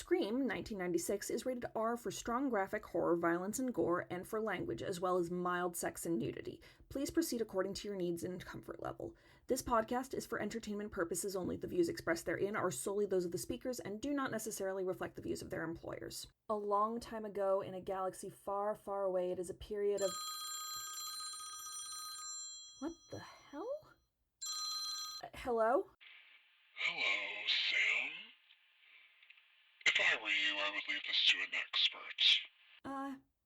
Scream, 1996, is rated R for strong graphic horror, violence, and gore, and for language, as well as mild sex and nudity. Please proceed according to your needs and comfort level. This podcast is for entertainment purposes only. The views expressed therein are solely those of the speakers and do not necessarily reflect the views of their employers. A long time ago, in a galaxy far, far away, it is a period of... What the hell? Hello? Hello, Sam. If I were you, I would leave this to an expert.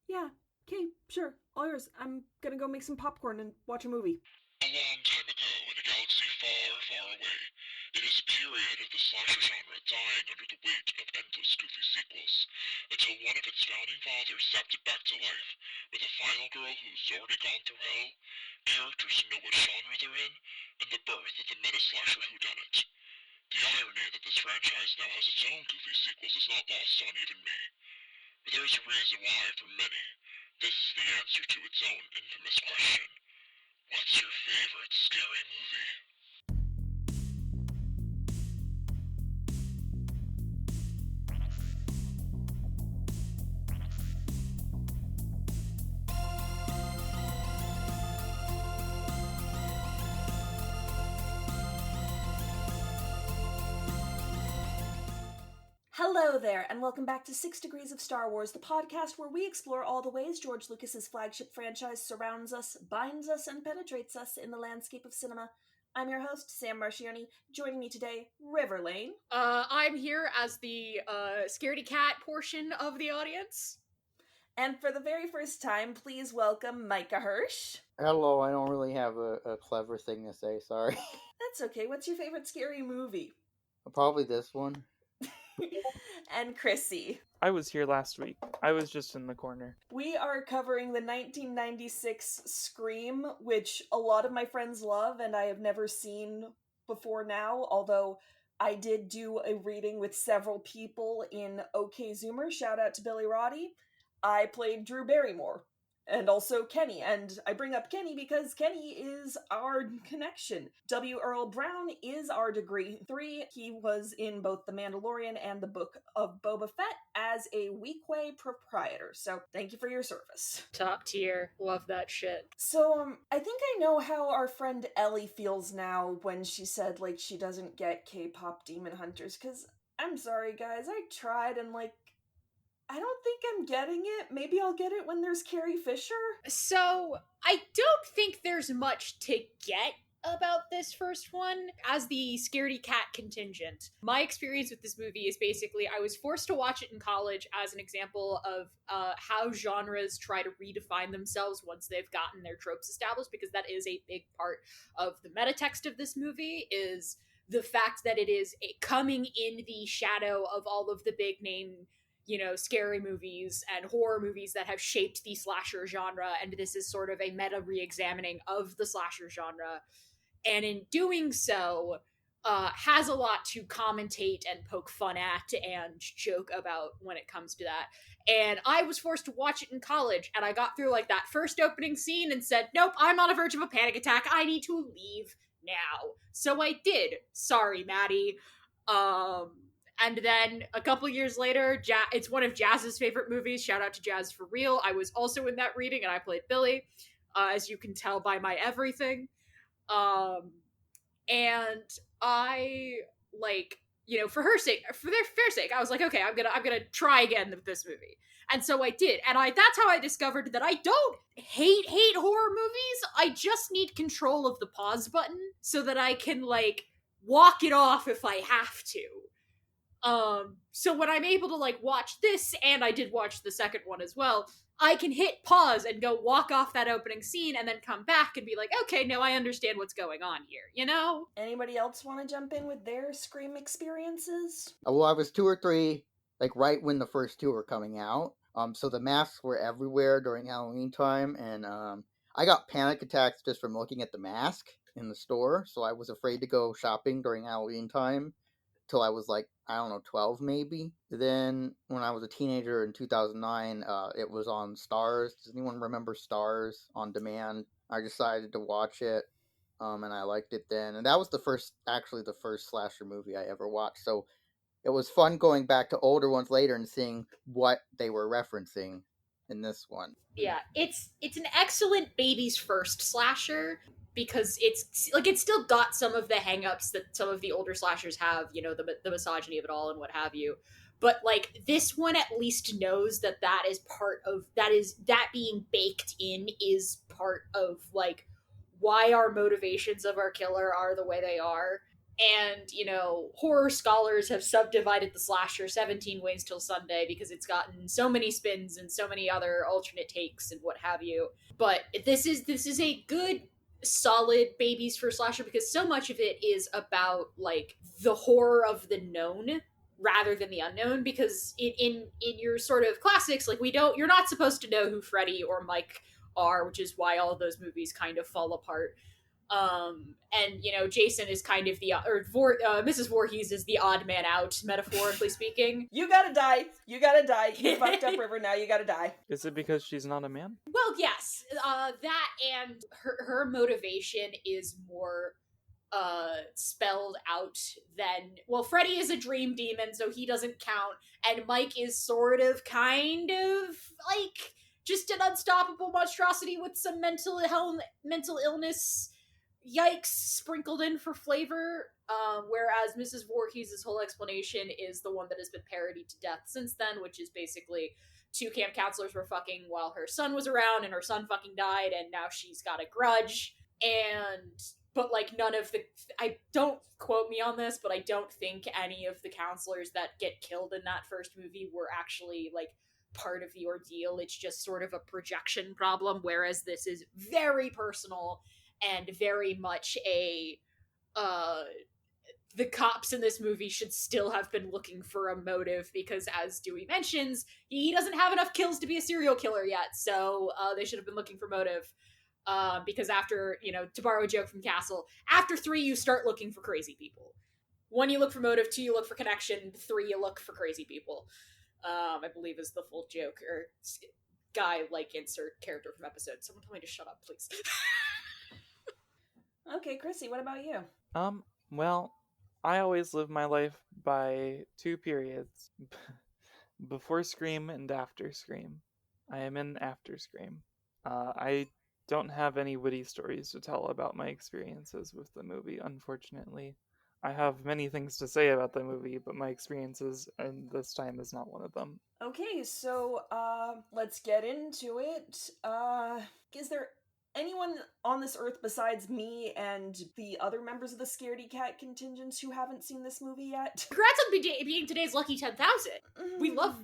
Yeah. Okay, sure. All yours. I'm gonna go make some popcorn and watch a movie. A long time ago, in a galaxy far, far away, it is a period of the slasher genre dying under the weight of endless goofy sequels, until one of its founding fathers zapped it back to life, with a final girl who's already gone through hell, characters who know what genre they're in, and the birth of the meta-slasher whodunit. The irony that this franchise now has its own goofy sequels is not lost on even me. But there's a reason why, for many, this is the answer to its own infamous question. What's your favorite scary movie? Hello there, and welcome back to 6 Degrees of Star Wars, the podcast where we explore all the ways George Lucas's flagship franchise surrounds us, binds us, and penetrates us in the landscape of cinema. I'm your host, Sam Marchioni. Joining me today, River Lane. I'm here as the scaredy cat portion of the audience. And for the very first time, please welcome Micah Hirsch. Hello, I don't really have a clever thing to say, sorry. That's okay. What's your favorite scary movie? Probably this one. And Chrissy. I was here last week. I was just in the corner. We are covering the 1996 Scream, which a lot of my friends love and I have never seen before now, although I did do a reading with several people in OK Zoomer. Shout out to Billy Roddy. I played Drew Barrymore. And also Kenny. And I bring up Kenny because Kenny is our connection. W. Earl Brown is our degree 3. He was in both The Mandalorian and the Book of Boba Fett as a Weequay proprietor. So thank you for your service. Top tier. Love that shit. So, I think I know how our friend Ellie feels now when she said, she doesn't get K-pop Demon Hunters. Because, I'm sorry guys, I tried and I don't think I'm getting it. Maybe I'll get it when there's Carrie Fisher. So, I don't think there's much to get about this first one. As the scaredy cat contingent, my experience with this movie is basically I was forced to watch it in college as an example of how genres try to redefine themselves once they've gotten their tropes established, because that is a big part of the metatext of this movie, is the fact that it is coming in the shadow of all of the big name scary movies and horror movies that have shaped the slasher genre, and this is sort of a meta re-examining of the slasher genre, and in doing so, has a lot to commentate and poke fun at and joke about when it comes to that. And I was forced to watch it in college, and I got through that first opening scene and said, nope, I'm on the verge of a panic attack, I need to leave now. So I did. Sorry, Maddie. And then a couple years later, it's one of Jazz's favorite movies. Shout out to Jazz for real. I was also in that reading, and I played Billy, as you can tell by my everything. And I for her sake, for their fair sake, I was like, okay, I'm gonna try again with this movie. And so I did, and that's how I discovered that I don't hate horror movies. I just need control of the pause button so that I can walk it off if I have to. So when I'm able to watch this, and I did watch the second one as well, I can hit pause and go walk off that opening scene and then come back and be like, okay, no, I understand what's going on here, Anybody else want to jump in with their Scream experiences? Well, I was 2 or 3, right when the first 2 were coming out. So the masks were everywhere during Halloween time, and I got panic attacks just from looking at the mask in the store, so I was afraid to go shopping during Halloween time till I was 12 maybe. Then when I was a teenager in 2009, it was on Stars. Does anyone remember Stars on demand? I decided to watch it, and I liked it then. And that was the first slasher movie I ever watched. So it was fun going back to older ones later and seeing what they were referencing in this one. Yeah, it's an excellent baby's first slasher because it's still got some of the hangups that some of the older slashers have, you know, the misogyny of it all and what have you. But like this one at least knows that is part of that being baked in is part of like why our motivations of our killer are the way they are. And, you know, horror scholars have subdivided the slasher 17 ways till Sunday because it's gotten so many spins and so many other alternate takes and what have you. But this is a good, solid babies for slasher because so much of it is about, like, the horror of the known rather than the unknown, because in your sort of classics, like, you're not supposed to know who Freddy or Mike are, which is why all of those movies kind of fall apart. And, you know, Jason is kind of Mrs. Voorhees is the odd man out, metaphorically speaking. You gotta die. You gotta die. You fucked up, River. Now you gotta die. Is it because she's not a man? Well, yes. That and her motivation is more spelled out than, well, Freddy is a dream demon, so he doesn't count, and Mike is sort of kind of like just an unstoppable monstrosity with some mental illness yikes sprinkled in for flavor, whereas Mrs. Voorhees' whole explanation is the one that has been parodied to death since then, which is basically two camp counselors were fucking while her son was around, and her son fucking died, and now she's got a grudge. But like none of the, I don't quote me on this, but I don't think any of the counselors that get killed in that first movie were actually like part of the ordeal. It's just sort of a projection problem, whereas this is very personal and very much the cops in this movie should still have been looking for a motive, because as Dewey mentions, he doesn't have enough kills to be a serial killer yet, so they should have been looking for motive. Because after, you know, to borrow a joke from Castle, after 3 you start looking for crazy people. 1 you look for motive, 2 you look for connection, 3 you look for crazy people. I believe is the full joke, or guy, like, insert character from episode. Someone tell me to shut up, please. Okay, Chrissy, what about you? Well, I always live my life by 2 periods. Before Scream and after Scream. I am in after Scream. I don't have any witty stories to tell about my experiences with the movie, unfortunately. I have many things to say about the movie, but my experiences, and this time is not one of them. Okay, so, let's get into it. Is there anyone on this earth besides me and the other members of the Scaredy Cat contingents who haven't seen this movie yet? Congrats on being today's lucky 10,000. We love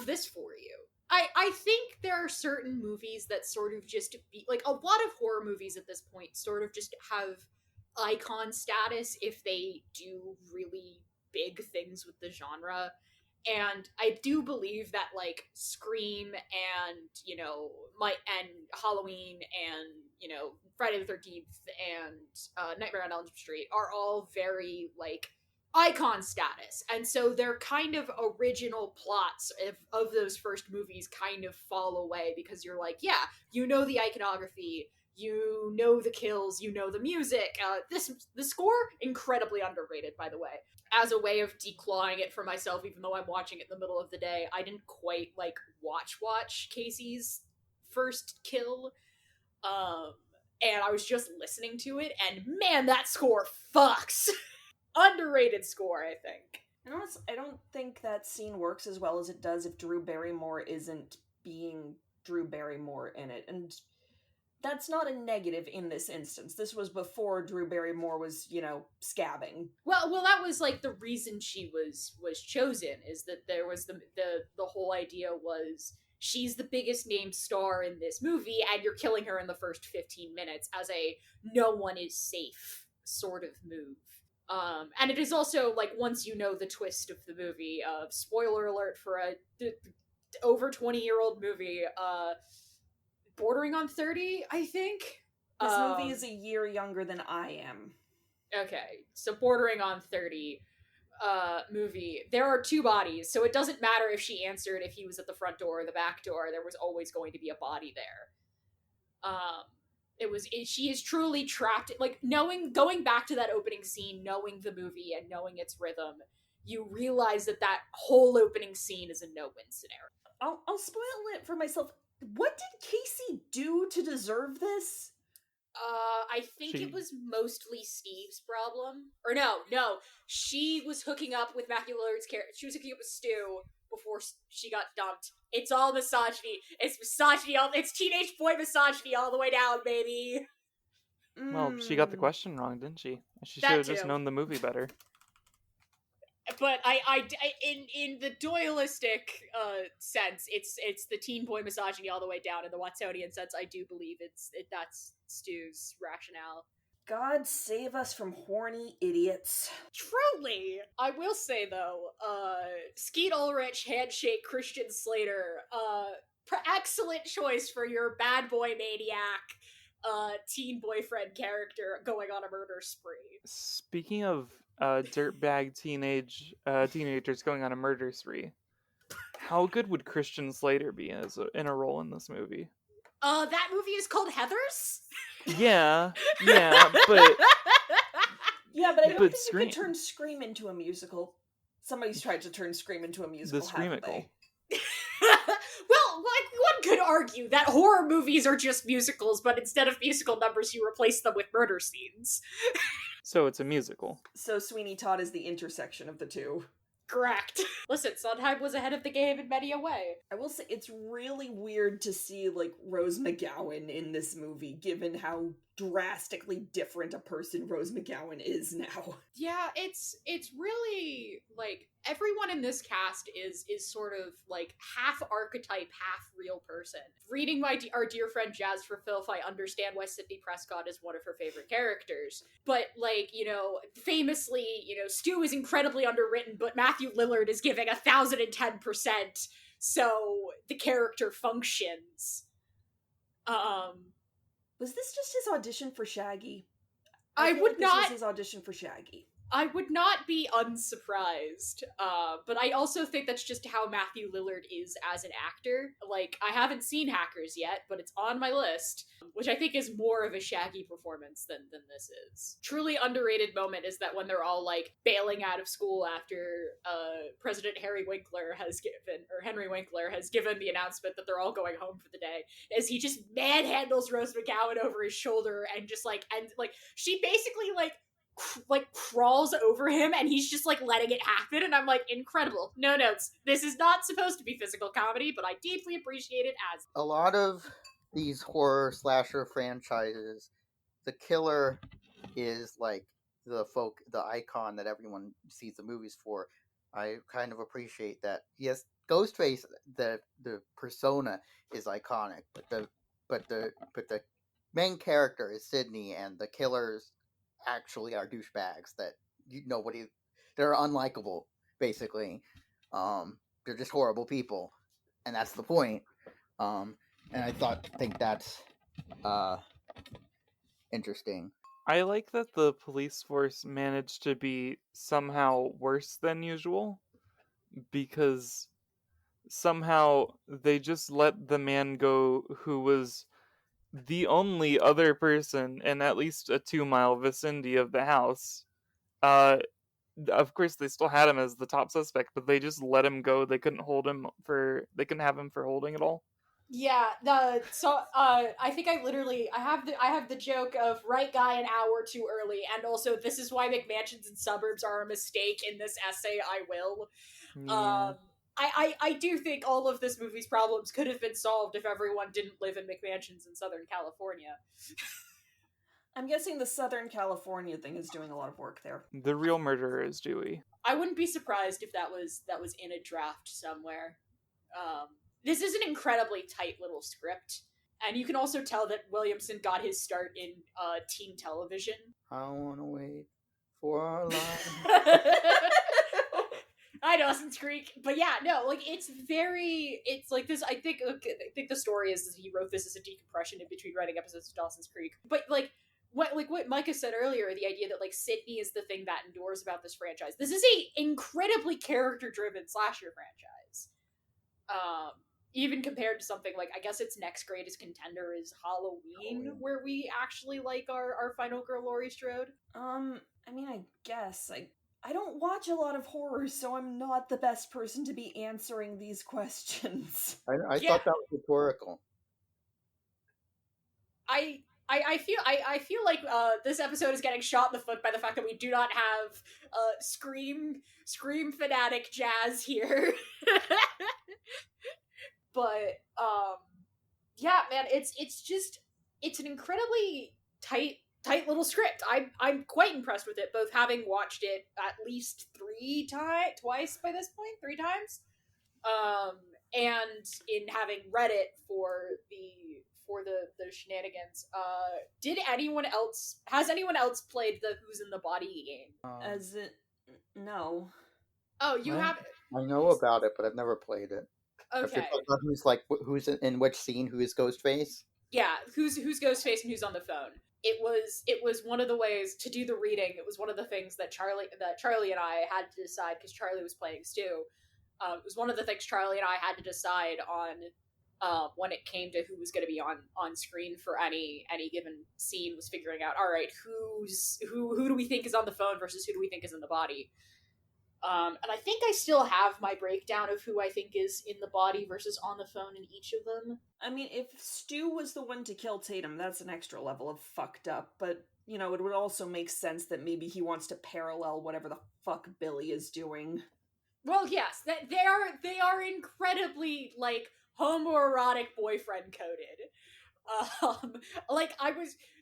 this for you. I think there are certain movies that sort of just be like, a lot of horror movies at this point sort of just have icon status if they do really big things with the genre. And I do believe that, like, Scream and, you know, and Halloween and, you know, Friday the 13th and Nightmare on Elm Street are all very, like, icon status. And so their kind of original plots of those first movies kind of fall away, because you're like, yeah, you know the iconography, you know the kills, you know the music. The score, incredibly underrated, by the way. As a way of declawing it for myself, even though I'm watching it in the middle of the day, I didn't quite, like, watch Casey's first kill. And I was just listening to it, and man, that score fucks! Underrated score, I think. I don't think that scene works as well as it does if Drew Barrymore isn't being Drew Barrymore in it, and that's not a negative in this instance. This was before Drew Barrymore was, you know, scabbing. Well, that was, like, the reason she was chosen, is that there was the whole idea was she's the biggest name star in this movie, and you're killing her in the first 15 minutes as a no one is safe sort of move. And it is also, like, once you know the twist of the movie, spoiler alert for a over 20-year-old movie, bordering on 30, I think. This movie is a year younger than I am. Okay, so bordering on 30 movie. There are 2 bodies, so it doesn't matter if she answered if he was at the front door or the back door, there was always going to be a body there. She is truly trapped, like, going back to that opening scene, knowing the movie and knowing its rhythm, you realize that whole opening scene is a no-win scenario. I'll spoil it for myself. What did Casey do to deserve this? I think it was mostly Steve's problem. Or no. She was hooking up with Matthew Lillard's character. She was hooking up with Stu before she got dumped. It's all misogyny. It's misogyny. It's teenage boy misogyny all the way down, baby. Well, she got the question wrong, didn't she? She should That have just too. known the movie better. But in the Doyleistic sense, it's the teen boy misogyny all the way down. In the Watsonian sense, I do believe that's Stu's rationale. God save us from horny idiots. Truly! I will say, though, Skeet Ulrich, Handshake, Christian Slater, excellent choice for your bad boy maniac, teen boyfriend character going on a murder spree. Speaking of dirtbag teenagers going on a murder spree, how good would Christian Slater be in a role in this movie? That movie is called Heathers? Yeah, but... Yeah, but I don't think Scream. you could turn Scream into a musical. Somebody's tried to turn Scream into a musical, The Screamicle. Well, one could argue that horror movies are just musicals, but instead of musical numbers, you replace them with murder scenes. So it's a musical. So Sweeney Todd is the intersection of the two. Correct. Listen, Sondheim was ahead of the game in many a way. I will say, it's really weird to see, Rose McGowan in this movie, given how drastically different a person Rose McGowan is now. Yeah, it's really, everyone in this cast is sort of, half archetype, half real person. Reading our dear friend Jazz for Filth, I understand why Sidney Prescott is one of her favorite characters. But, famously, Stu is incredibly underwritten, but Matthew Lillard is giving 1,010%, so the character functions. Was this just his audition for Shaggy? I feel would like not... This was his audition for Shaggy. I would not be unsurprised, but I also think that's just how Matthew Lillard is as an actor. I haven't seen Hackers yet, but it's on my list, which I think is more of a Shaggy performance than this is. Truly underrated moment is that when they're all, bailing out of school after President Henry Winkler has given the announcement that they're all going home for the day, as he just manhandles Rose McGowan over his shoulder and just, she basically, crawls over him and he's just letting it happen, and I'm incredible. No notes. This is not supposed to be physical comedy, but I deeply appreciate it as. A lot of these horror slasher franchises, the killer is the icon that everyone sees the movies for. I kind of appreciate that. Yes, Ghost-fae-ce, the persona is iconic, but the main character is Sydney, and the killers actually are douchebags that they're unlikable, basically. They're just horrible people, and that's the point. And I think that's interesting. I like that the police force managed to be somehow worse than usual, because somehow they just let the man go who was the only other person in at least a 2-mile vicinity of the house. Of course, they still had him as the top suspect, but they just let him go. They couldn't have him for holding at all. Yeah, I think I have the joke of right guy an hour too early, and also this is why McMansions and suburbs are a mistake in this essay. I will. Yeah. I do think all of this movie's problems could have been solved if everyone didn't live in McMansions in Southern California. I'm guessing the Southern California thing is doing a lot of work there. The real murderer is Dewey. I wouldn't be surprised if that was in a draft somewhere. This is an incredibly tight little script, and you can also tell that Williamson got his start in teen television. I wanna wait for our life. I Dawson's Creek, but yeah, no, it's this. I think the story is that he wrote this as a decompression in between writing episodes of Dawson's Creek. But what Micah said earlier, the idea that Sydney is the thing that endures about this franchise. This is a incredibly character-driven slasher franchise. Even compared to something I guess its next greatest contender is Halloween, where we actually like our final girl Laurie Strode. I mean, I guess I don't watch a lot of horror, so I'm not the best person to be answering these questions. I Yeah. thought that was rhetorical. I feel like this episode is getting shot in the foot by the fact that we do not have scream fanatic Jazz here. But yeah, man, it's an incredibly tight little script. I'm quite impressed with it, both having watched it at least twice by this point, 3 times, and in having read it for the shenanigans. Has anyone else played the Who's in the Body game? As it... No. Oh, you What? have. I know about it, but I've never played it. If you're Okay. talking about who's in which scene, who is Ghost-fae-ce? Yeah, who's Ghostface and who's on the phone. It was one of the ways to do the reading. It was one of the things that Charlie and I had to decide, because Charlie was playing Stu. It was one of the things Charlie and I had to decide on when it came to who was going to be on screen for any given scene, was figuring out, all right, who do we think is on the phone versus who do we think is in the body. And I think I still have my breakdown of who I think is in the body versus on the phone in each of them. I mean, if Stu was the one to kill Tatum, that's an extra level of fucked up, but, you know, it would also make sense that maybe he wants to parallel whatever the fuck Billy is doing. Well, yes, that they are incredibly, like, homoerotic boyfriend coded. Like,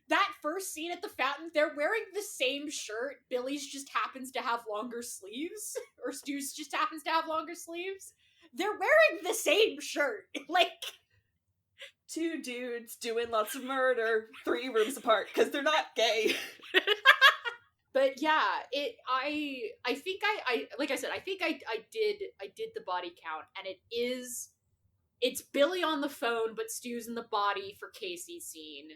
that first scene at the fountain, they're wearing the same shirt. Billy's just happens to have longer sleeves, or Stu's just happens to have longer sleeves. They're wearing the same shirt. Like, 2 dudes doing lots of murder, 3 rooms apart, because they're not gay. but yeah, I think I like I said, I think I did the body count, and it's Billy on the phone, but Stu's in the body for Casey's scene.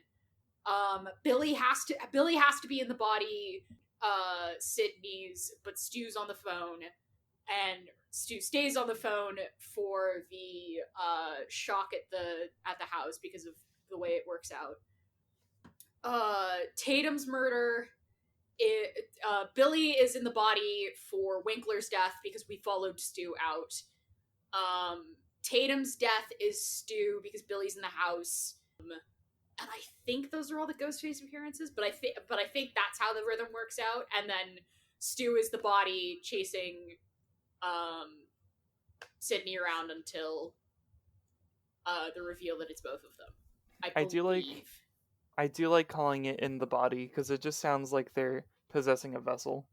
Billy has to be in the body, Sydney's, but Stu's on the phone, and Stu stays on the phone for the shock at the house because of the way it works out. Tatum's murder, Billy is in the body for Winkler's death because we followed Stu out. Tatum's death is Stu because Billy's in the house. And I think those are all the Ghostface appearances, but I think that's how the rhythm works out. And then Stu is the body chasing Sydney around until the reveal that it's both of them. I do like calling it in the body, because it just sounds like they're possessing a vessel.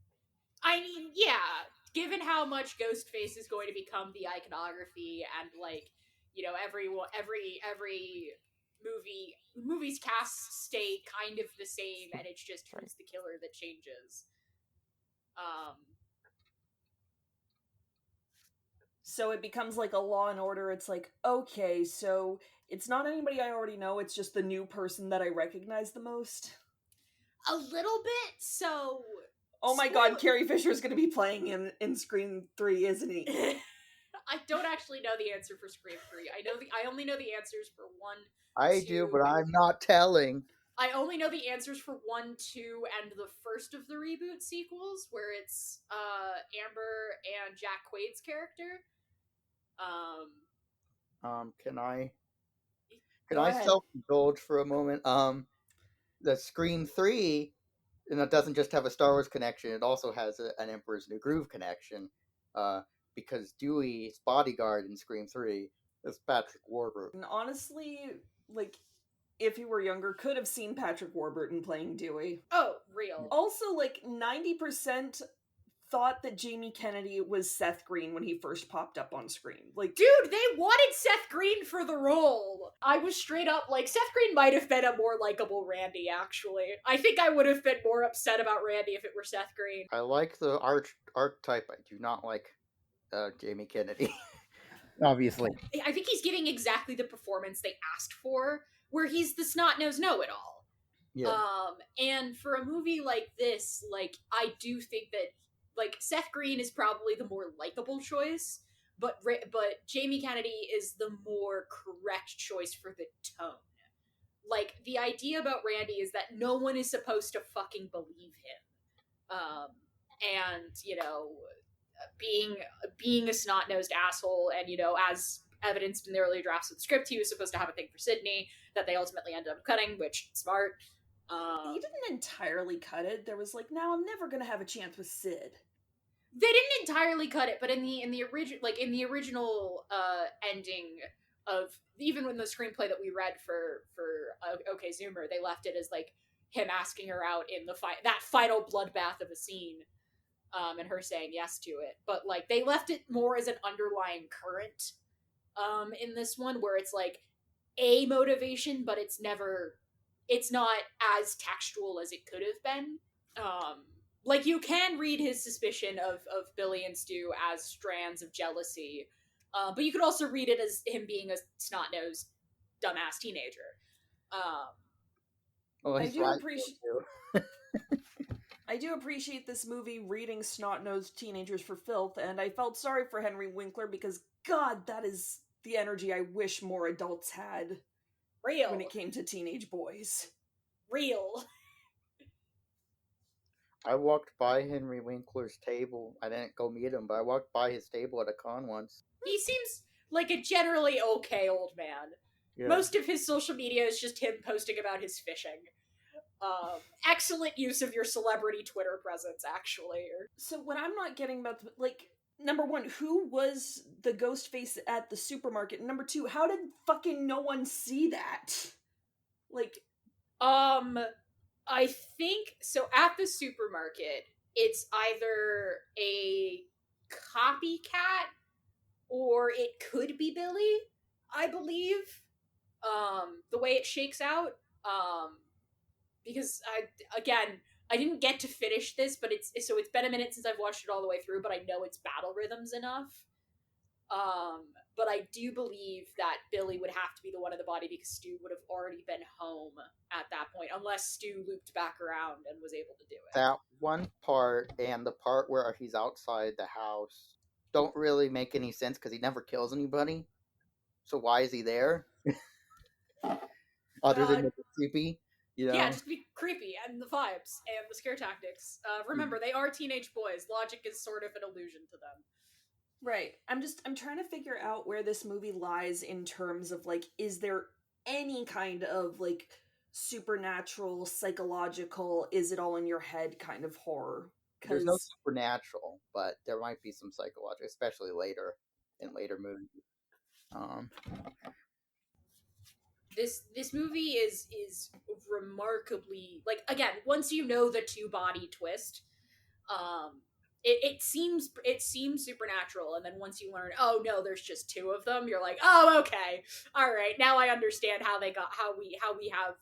I mean, yeah, given how much Ghostface is going to become the iconography, and, like, you know, every movie's casts stay kind of the same, and it's just who's the killer that changes. So it becomes like a Law and Order. It's like, okay, so it's not anybody I already know, it's just the new person that I recognize the most. A little bit, so... Oh my god, Carrie Fisher's gonna be playing in Scream 3, isn't he? I don't actually know the answer for Scream 3. I only know the answers for 1, I 2, do, but I'm not telling. I only know the answers for 1, 2, and the first of the reboot sequels, where it's Amber and Jack Quaid's character. Can I Go ahead. self-indulge for a moment? The Scream 3, and it doesn't just have a Star Wars connection, it also has an Emperor's New Groove connection, because Dewey's bodyguard in Scream 3 is Patrick Warburton. And honestly, like, if you were younger, could have seen Patrick Warburton playing Dewey. Oh, real. Also, like, 90% thought that Jamie Kennedy was Seth Green when he first popped up on screen. Like, dude, they wanted Seth Green for the role. I was straight up like, Seth Green might have been a more likable Randy, actually. I think I would have been more upset about Randy if it were Seth Green. I like the archetype. I do not like Jamie Kennedy. Obviously. I think he's giving exactly the performance they asked for, where he's the snot-nosed know-it-all. Yeah. And for a movie like this, like, I do think that, like, Seth Green is probably the more likable choice, but Jamie Kennedy is the more correct choice for the tone. Like, the idea about Randy is that no one is supposed to fucking believe him. and, being a snot-nosed asshole, and, as evidenced in the early drafts of the script, he was supposed to have a thing for Sydney that they ultimately ended up cutting, which, smart. He didn't entirely cut it. There was like, now I'm never gonna have a chance with Sid. They didn't entirely cut it, but in the original ending of, even in the screenplay that we read for OK Zoomer, they left it as like him asking her out in that final bloodbath of a scene, and her saying yes to it. But like they left it more as an underlying current in this one, where it's like a motivation, but it's not as textual as it could have been. Like, you can read his suspicion of Billy and Stu as strands of jealousy, but you could also read it as him being a snot-nosed, dumbass teenager. I do appreciate this movie reading snot-nosed teenagers for filth, and I felt sorry for Henry Winkler because, God, that is the energy I wish more adults had. Real. When it came to teenage boys. Real. I walked by Henry Winkler's table. I didn't go meet him, but I walked by his table at a con once. He seems like a generally okay old man. Yeah. Most of his social media is just him posting about his fishing. Excellent use of your celebrity Twitter presence, actually. So what I'm not getting about, number one, who was the Ghost-face at the supermarket? And number two, how did fucking no one see that? I think, so at the supermarket, it's either a copycat or it could be Billy, I believe. The way it shakes out. Because I didn't get to finish this, but it's been a minute since I've watched it all the way through, but I know its battle rhythms enough. But I do believe that Billy would have to be the one in the body because Stu would have already been home at that point, unless Stu looped back around and was able to do it. That one part and the part where he's outside the house don't really make any sense because he never kills anybody. So why is he there? Other than creepy. Yeah, just be creepy, and the vibes, and the scare tactics. Remember, they are teenage boys. Logic is sort of an illusion to them. Right. I'm trying to figure out where this movie lies in terms of, is there any kind of, supernatural, psychological, is it all in your head kind of horror? There's no supernatural, but there might be some psychological, especially in later movies. This movie is remarkably, again, once you know the two-body twist, it seems supernatural, and then once you learn, oh no, there's just two of them, you're like, oh, okay, all right, now I understand how we have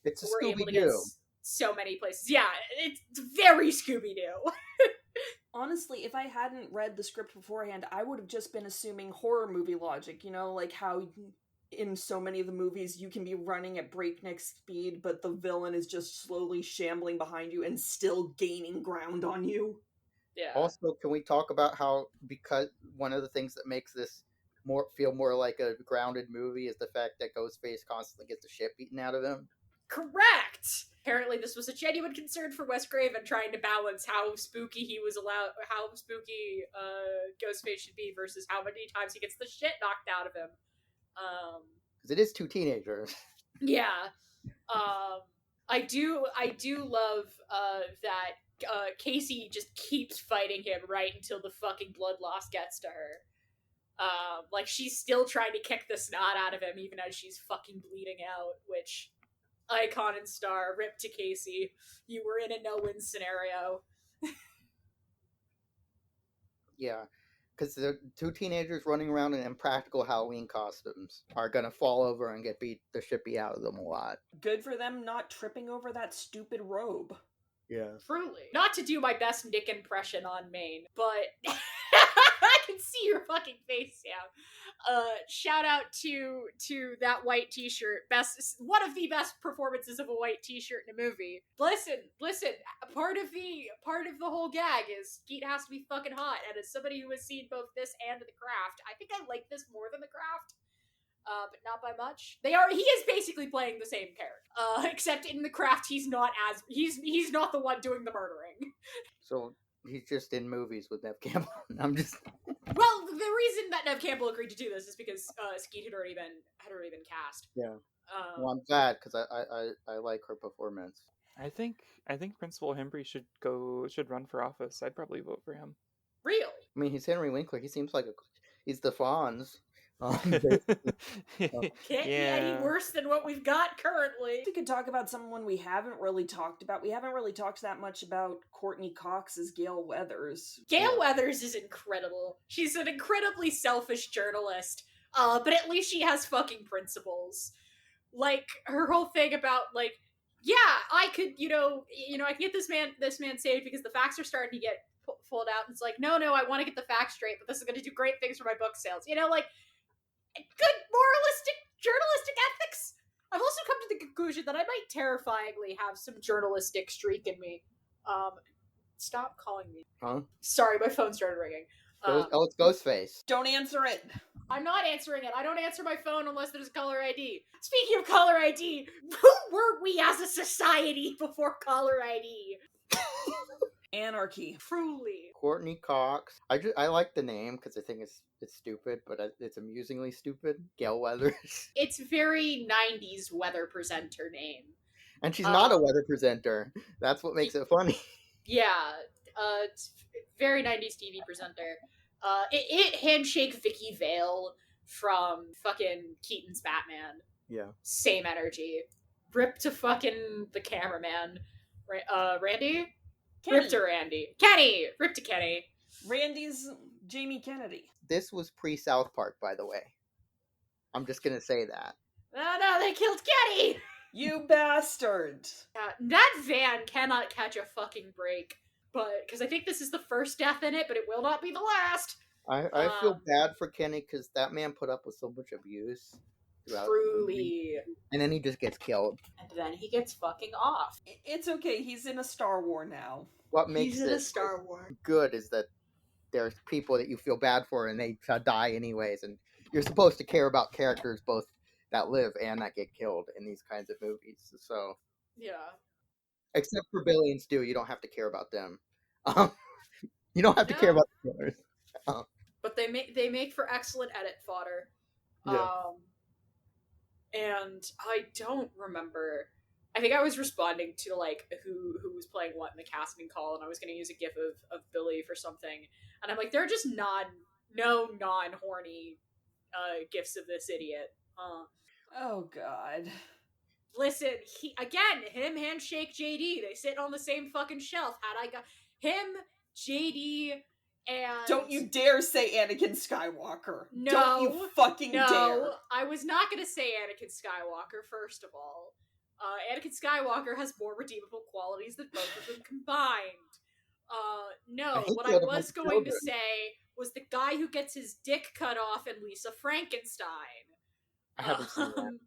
it's a we're able to get Scooby-Doo. So many places. Yeah, it's very Scooby-Doo. Honestly, if I hadn't read the script beforehand, I would have just been assuming horror movie logic, how in so many of the movies you can be running at breakneck speed, but the villain is just slowly shambling behind you and still gaining ground on you. Yeah. Also, can we talk about how, because one of the things that makes this feel more like a grounded movie is the fact that Ghost-face constantly gets the shit beaten out of him? Correct! Apparently this was a genuine concern for Wes Craven, trying to balance how spooky Ghost-face should be versus how many times he gets the shit knocked out of him. Because it is two teenagers. Yeah. I do love that Casey just keeps fighting him right until the fucking blood loss gets to her. She's still trying to kick the snot out of him even as she's fucking bleeding out, which, icon and star, rip to Casey. You were in a no-win scenario. Yeah. Because the two teenagers running around in impractical Halloween costumes are going to fall over and get the shit beat out of them a lot. Good for them not tripping over that stupid robe. Yeah. Truly. Not to do my best Nick impression on Maine, but I can see your fucking face, Sam. Shout out to that white t-shirt. One of the best performances of a white t-shirt in a movie. Listen. Part of the whole gag is Skeet has to be fucking hot, and as somebody who has seen both this and The Craft, I think I like this more than The Craft. But not by much. He is basically playing the same character. Except in The Craft, he's not the one doing the murdering. So He's just in movies with Nev Campbell. I'm just. Well, the reason that Nev Campbell agreed to do this is because Skeet had already been cast. Yeah. Well, I'm glad because I like her performance. I think Principal Hembry should run for office. I'd probably vote for him. Real. I mean, he's Henry Winkler. He seems like he's the Fonz. Can't be any worse than what we've got currently. We could talk about someone we haven't really talked about. We haven't really talked that much about Courtney Cox as Gail Weathers. Gail Weathers is incredible. She's an incredibly selfish journalist, but at least she has fucking principles. Like, her whole thing about, like, yeah, I could, I can get this man saved because the facts are starting to get pulled out. And it's like, no, I want to get the facts straight, but this is going to do great things for my book sales. Like, good moralistic journalistic ethics. I've also come to the conclusion that I might terrifyingly have some journalistic streak in me. Stop calling me. Huh? Sorry, my phone started ringing. It's Ghost-fae-ce. Don't answer it. I'm not answering it. I don't answer my phone unless there's caller ID. Speaking of caller ID, who were we as a society before caller ID? Anarchy. Truly. Courtney Cox. I like the name because I think it's stupid, but it's amusingly stupid. Gail Weathers. It's very 90s weather presenter name. And she's not a weather presenter. That's what makes it funny. Yeah. It's very 90s TV presenter. It handshake Vicky Vale from fucking Keaton's Batman. Yeah. Same energy. Rip to fucking the cameraman. Randy? Kenny. Rip to Randy. Kenny! Rip to Kenny. Randy's Jamie Kennedy. This was pre-South Park, by the way. I'm just gonna say that. No, they killed Kenny! You bastard! That van cannot catch a fucking break. But, because I think this is the first death in it, but it will not be the last. I feel bad for Kenny because that man put up with so much abuse. Truly. And then he just gets killed. And then he gets fucking off. It's okay, he's in a Star War now. What makes He's in it a Star Wars. good is that there's people that you feel bad for and they die anyways. And you're supposed to care about characters both that live and that get killed in these kinds of movies. So. Yeah. Except for Billy and Stu, you don't have to care about them. You don't have to care about the killers. But they make for excellent edit fodder. Yeah. And I don't remember. I think I was responding to like who was playing what in the casting call, and I was going to use a gif of Billy for something, and I'm like, there are just non-horny gifs of this idiot. Oh God. Listen, him handshake JD. They sit on the same fucking shelf. Had I got him, JD, and don't you dare say Anakin Skywalker. No, don't you fucking dare. I was not going to say Anakin Skywalker. First of all, Anakin Skywalker has more redeemable qualities than both of them combined. No, what I was going to say was the guy who gets his dick cut off in Lisa Frankenstein. I haven't seen that.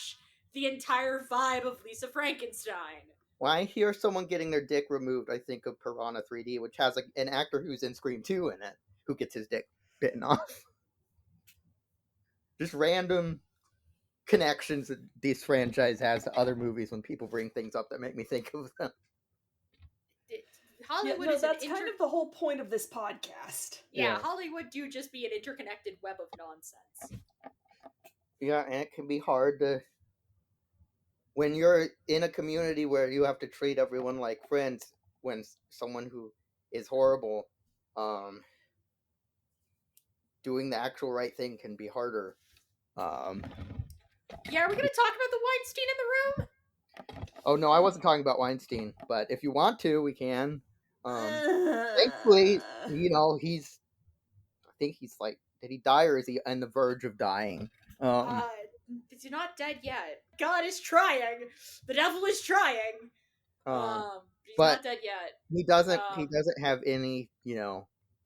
/ the entire vibe of Lisa Frankenstein. When I hear someone getting their dick removed, I think of Piranha 3D, which has an actor who's in Scream 2 in it, who gets his dick bitten off. Just random connections that this franchise has to other movies when people bring things up that make me think of them. Hollywood is that's kind of the whole point of this podcast. Yeah, Hollywood do just be an interconnected web of nonsense. Yeah, and it can be hard to... When you're in a community where you have to treat everyone like friends, when someone who is horrible, doing the actual right thing can be harder. Yeah, are we going to talk about the Weinstein in the room? Oh, no, I wasn't talking about Weinstein, but if you want to, we can. Thankfully, he's... I think he's like... Did he die or is he on the verge of dying? He's not dead yet. God is trying. The devil is trying. He's not dead yet. He doesn't have any,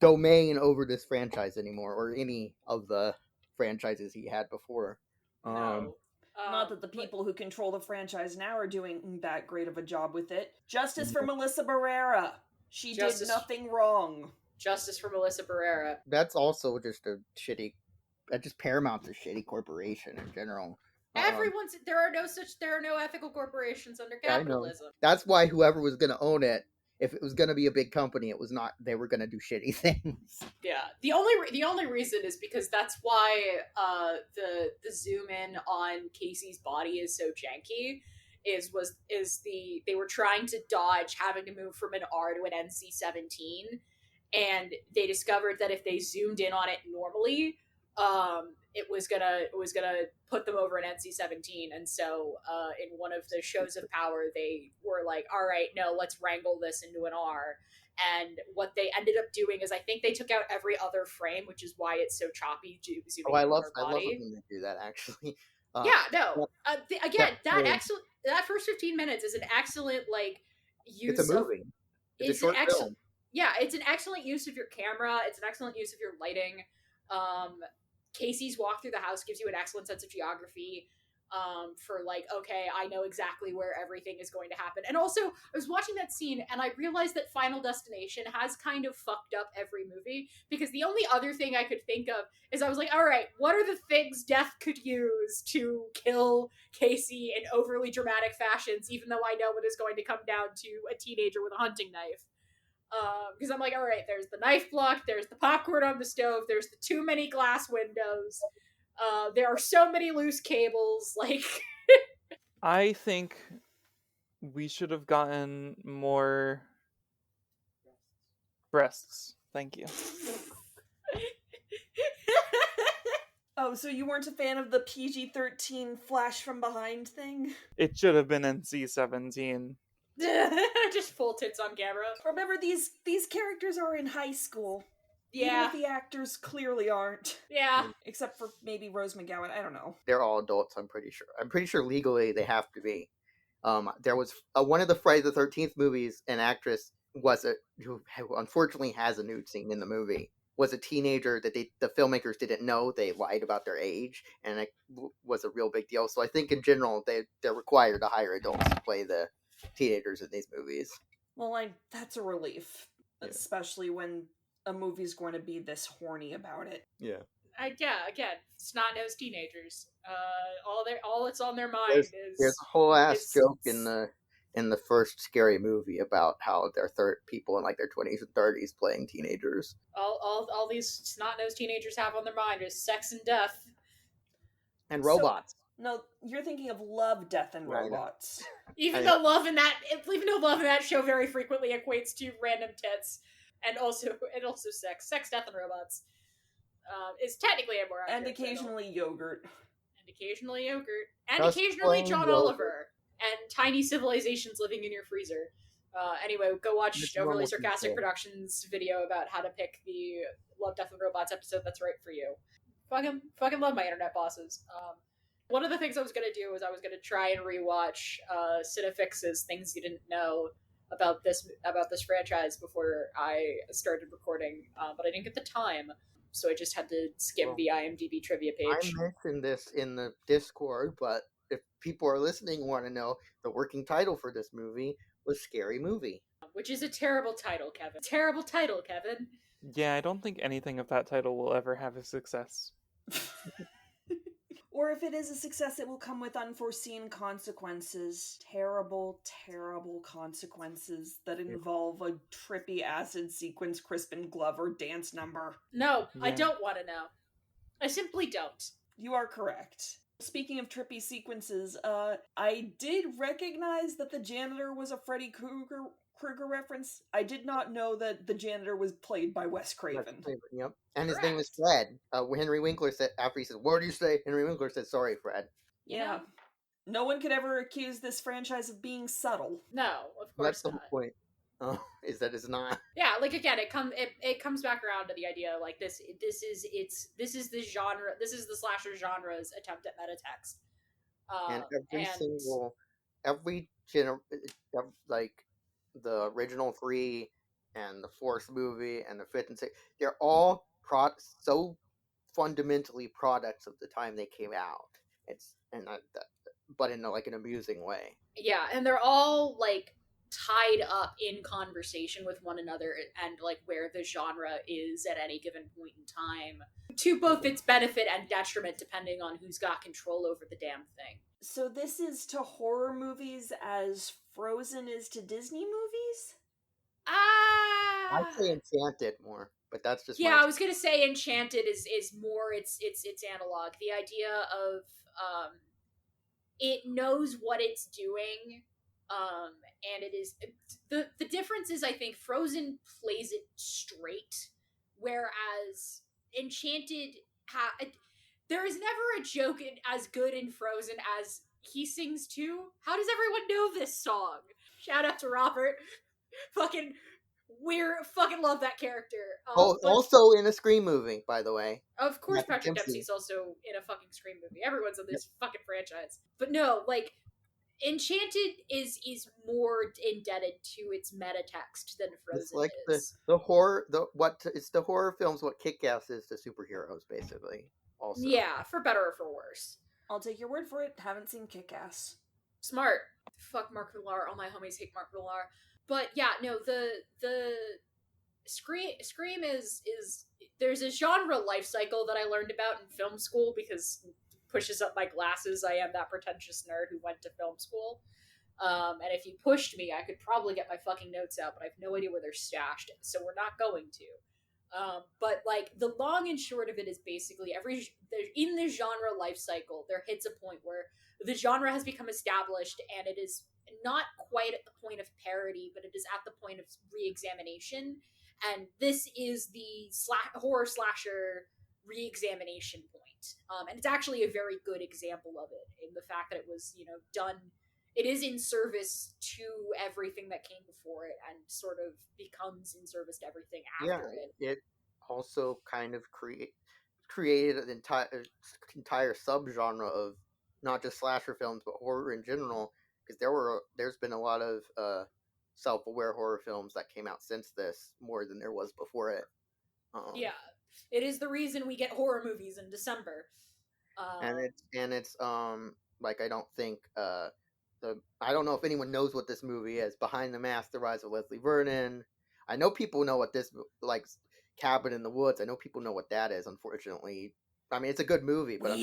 domain over this franchise anymore, or any of the franchises he had before. No. Not that the people who control the franchise now are doing that great of a job with it. Justice for Melissa Barrera. She did nothing wrong. Justice for Melissa Barrera. That's also just a shitty... Just Paramount's a shitty corporation in general. There are no ethical corporations under capitalism. That's why whoever was going to own it, if it was going to be a big company, it was not. They were going to do shitty things. Yeah, the only reason is because that's why the zoom in on Casey's body is so janky. They were trying to dodge having to move from an R to an NC-17, and they discovered that if they zoomed in on it normally, it was gonna put them over an NC-17. And so in one of the shows of power, they were like, all right, no, let's wrangle this into an R. And what they ended up doing is, I think they took out every other frame, which is why it's so choppy zooming in on her body. I love when they do that, actually. That first 15 minutes is an excellent use. It's a movie. It's a short film. Yeah, it's an excellent use of your camera. It's an excellent use of your lighting. Casey's walk through the house gives you an excellent sense of geography. For okay, I know exactly where everything is going to happen. And also, I was watching that scene and I realized that Final Destination has kind of fucked up every movie, because the only other thing I could think of is, I was like, all right, what are the things Death could use to kill Casey in overly dramatic fashions, even though I know it is going to come down to a teenager with a hunting knife. Because I'm like, all right, there's the knife block, there's the popcorn on the stove, there's the too many glass windows. There are so many loose cables, I think we should have gotten more breasts. Thank you. Oh, so you weren't a fan of the PG-13 flash from behind thing? It should have been NC-17. Just full tits on camera. Remember, these characters are in high school. Yeah. Even if the actors clearly aren't. Yeah. Except for maybe Rose McGowan, I don't know. They're all adults, I'm pretty sure. I'm pretty sure legally they have to be. There was one of the Friday the 13th movies, an actress who unfortunately has a nude scene in the movie, was a teenager that the filmmakers didn't know. They lied about their age, and it was a real big deal. So I think in general they're required to hire adults to play the teenagers in these movies. Well, that's a relief. Yeah. Especially when a movie's going to be this horny about it. Yeah. Again, snot-nosed teenagers. All that's on their mind is... There's a whole ass joke in the first Scary Movie about how they're people in their 20s and 30s playing teenagers. All these snot-nosed teenagers have on their mind is sex and death. And robots. No, you're thinking of Love, Death, and Robots. Even though love in that show very frequently equates to random tits. And also sex, death, and robots is technically a more and occasionally yogurt. And occasionally John Oliver and tiny civilizations living in your freezer. Anyway, go watch Overly Sarcastic Productions video about how to pick the Love, Death, and Robots episode that's right for you. Fucking love my internet bosses. One of the things I was gonna do was I was gonna try and rewatch Cinefix's Things You Didn't Know about this franchise before I started recording, but I didn't get the time, so I just had to skim the IMDb trivia page. I mentioned this in the Discord, but if people are listening want to know, the working title for this movie was Scary Movie. Which is a terrible title, Kevin. Terrible title, Kevin. Yeah, I don't think anything of that title will ever have a success. Or if it is a success, it will come with unforeseen consequences. Terrible, terrible consequences that involve a trippy acid sequence Crispin Glover dance number. No, yeah. I don't want to know. I simply don't. You are correct. Speaking of trippy sequences, I did recognize that the janitor was a Freddy Krueger reference. I did not know that the janitor was played by Wes Craven. Yep. And his name is Fred. Henry Winkler said, after he said, "What do you say?" Henry Winkler said, "Sorry, Fred." Yeah. No one could ever accuse this franchise of being subtle. No, of course That's the whole point. Is that it's not. Yeah, again, it comes back around to the idea this is the genre, this is the slasher genre's attempt at metatext. The original 3 and the 4th movie and the 5th and 6th, they're all so fundamentally products of the time they came out. But in an amusing way. Yeah, and they're all tied up in conversation with one another and where the genre is at any given point in time, to both its benefit and detriment depending on who's got control over the damn thing. So this is to horror movies as Frozen is to Disney movies? I'd say Enchanted more, but that's just Yeah, my. I was gonna say Enchanted is more its analog. The idea of it knows what it's doing, and it is the difference is I think Frozen plays it straight, whereas Enchanted there is never a joke as good in Frozen as he sings too. How does everyone know this song? Shout out to Robert. Fucking fucking love that character. Oh, But also in a Scream movie, by the way. of course, Patrick Patrick Dempsey. Dempsey's also in a fucking Scream movie. Everyone's in this fucking franchise. But no, like, Enchanted is more indebted to its meta text than Frozen It's like is. the horror it's the horror films what Kick-Ass is to superheroes, basically. Also, Yeah, for better or for worse. I'll take your word for it. Haven't seen Kick-Ass. Smart. Fuck Mark Millar. All my homies hate Mark Millar. But yeah, no, the Scream is there's a genre life cycle that I learned about in film school because it pushes up my glasses. I am that pretentious nerd who went to film school. And if you pushed me, I could probably get my fucking notes out, but I have no idea where they're stashed, so we're not going to. But like the long and short of it is basically in the genre life cycle, there hits a point where the genre has become established and it is not quite at the point of parody, but it is at the point of re-examination. And this is the horror slasher re-examination point. And it's actually a very good example of it in the fact that it was, done. It is in service to everything that came before it and sort of becomes in service to everything after it. It also kind of created an entire subgenre of not just slasher films but horror in general, because there's been a lot of self-aware horror films that came out since this more than there was before it. Yeah, it is the reason we get horror movies in December. And it's like I don't think I don't know if anyone knows what this movie is. Behind the Mask: The Rise of Leslie Vernon. I know people know what this like Cabin in the Woods. I know people know what that is. Unfortunately, I mean it's a good movie, but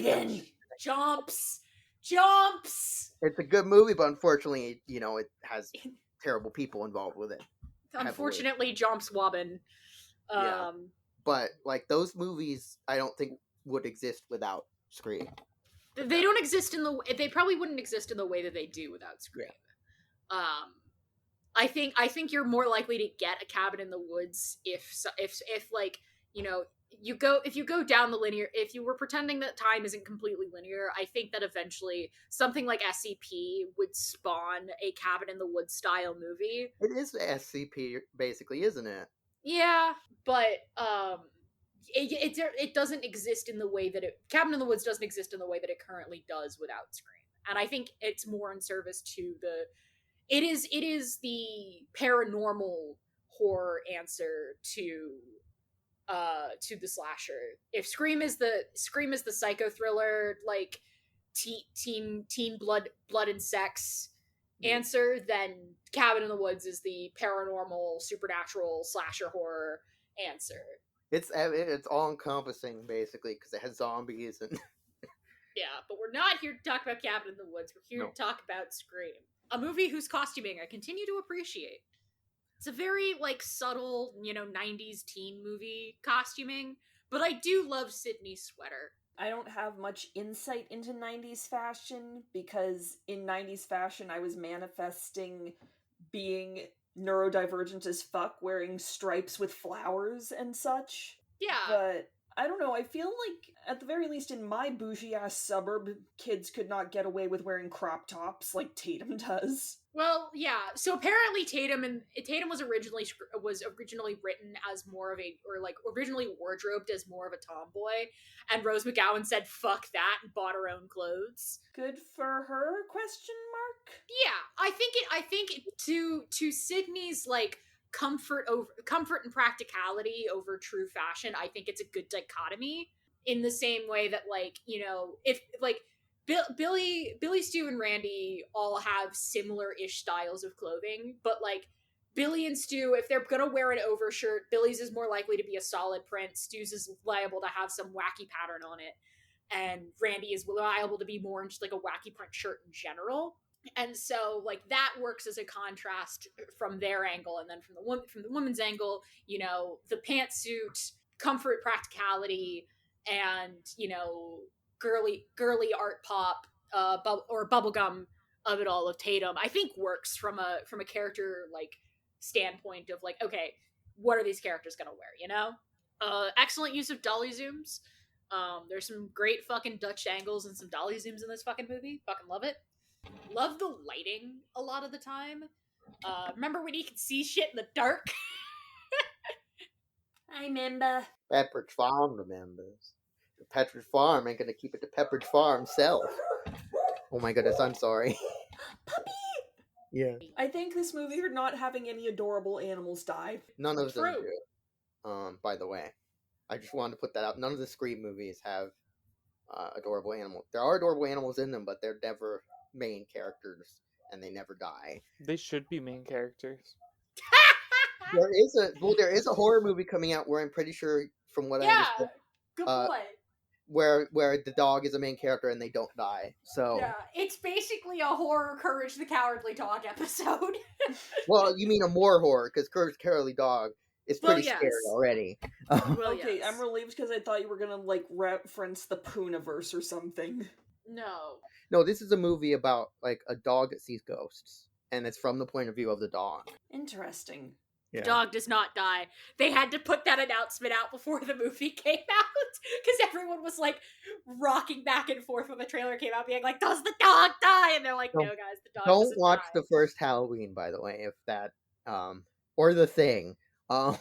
jumps. It's a good movie, but unfortunately, it has terrible people involved with it. Unfortunately, Jomps Wobbin. Yeah. But like those movies, I don't think would exist without Scream. They don't exist they probably wouldn't exist in the way that they do without Scream. Yeah. I think you're more likely to get a Cabin in the Woods if like, if you go down the linear, if you were pretending that time isn't completely linear, I think that eventually something like SCP would spawn a Cabin in the Woods style movie. It is SCP basically, isn't it? Yeah, but it doesn't exist in the way that Cabin in the Woods doesn't exist in the way that it currently does without Scream. And I think it's more in service to it is the paranormal horror answer to the slasher. If Scream is the psycho thriller, like teen blood and sex answer, then Cabin in the Woods is the paranormal supernatural slasher horror answer. It's all encompassing basically because it has zombies and yeah, but we're not here to talk about Cabin in the Woods. We're here to talk about Scream, a movie whose costuming I continue to appreciate. It's a very like subtle, 90s teen movie costuming, but I do love Sydney's sweater. I don't have much insight into 90s fashion because in 90s fashion I was manifesting being neurodivergent as fuck, wearing stripes with flowers and such. Yeah. But I don't know, I feel like at the very least in my bougie ass suburb, kids could not get away with wearing crop tops like Tatum does. Well, yeah. So apparently Tatum was originally written as more of originally wardrobed as more of a tomboy, and Rose McGowan said fuck that and bought her own clothes. Good for her? ? Yeah, I think to Sydney's like comfort and practicality over true fashion, I think it's a good dichotomy in the same way that if like Billy, Stu, and Randy all have similar-ish styles of clothing, but like Billy and Stu, if they're gonna wear an overshirt, Billy's is more likely to be a solid print, Stu's is liable to have some wacky pattern on it, and Randy is liable to be more in just like a wacky print shirt in general. And so like that works as a contrast from their angle, and then from the woman's angle, you know, the pantsuit, comfort, practicality, and you know, girly art pop, or bubblegum of it all, of Tatum, I think works from a character like standpoint of like, okay, what are these characters gonna wear, you know? Excellent use of dolly zooms. There's some great fucking Dutch angles and some dolly zooms in this fucking movie. Fucking love it. Love the lighting a lot of the time. Remember when you could see shit in the dark? I remember. Pepperidge Farm remembers. The Pepperidge Farm ain't gonna keep it to Pepperidge Farm self. Oh my goodness, I'm sorry. Puppy! Yeah. I thank this movie for not having any adorable animals die. None of them True. do. By the way. I just wanted to put that out. None of the Scream movies have adorable animals. There are adorable animals in them, but they're never main characters, and they never die. They should be main characters. There is a horror movie coming out where I'm pretty sure, from what I understand, good boy. where the dog is a main character and they don't die. So Yeah, it's basically a horror Courage the Cowardly Dog episode. well, you mean a more horror, because Courage the Cowardly Dog is pretty scary already. Okay, I'm relieved because I thought you were gonna like reference the Poonaverse or something. No, this is a movie about like a dog that sees ghosts, and it's from the point of view of the dog. Interesting. The dog does not die. They had to put that announcement out before the movie came out, because everyone was like rocking back and forth when the trailer came out, being like, "Does the dog die?" And they're like, "No, guys, the dog doesn't Don't watch die." the first Halloween, by the way, if that or The Thing.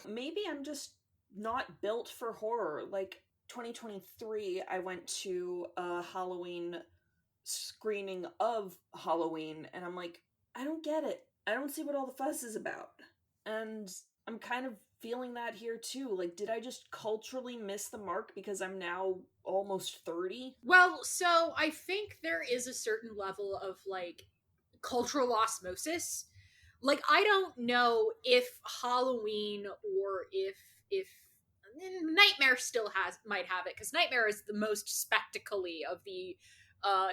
Maybe I'm just not built for horror. Like 2023, I went to a Halloween screening of Halloween, and I'm like, I don't get it. I don't see what all the fuss is about. And I'm kind of feeling that here too. Like, did I just culturally miss the mark because I'm now almost 30? Well, so I think there is a certain level of like cultural osmosis. Like, I don't know if Halloween or if Nightmare still might have it, because Nightmare is the most spectacle-y of the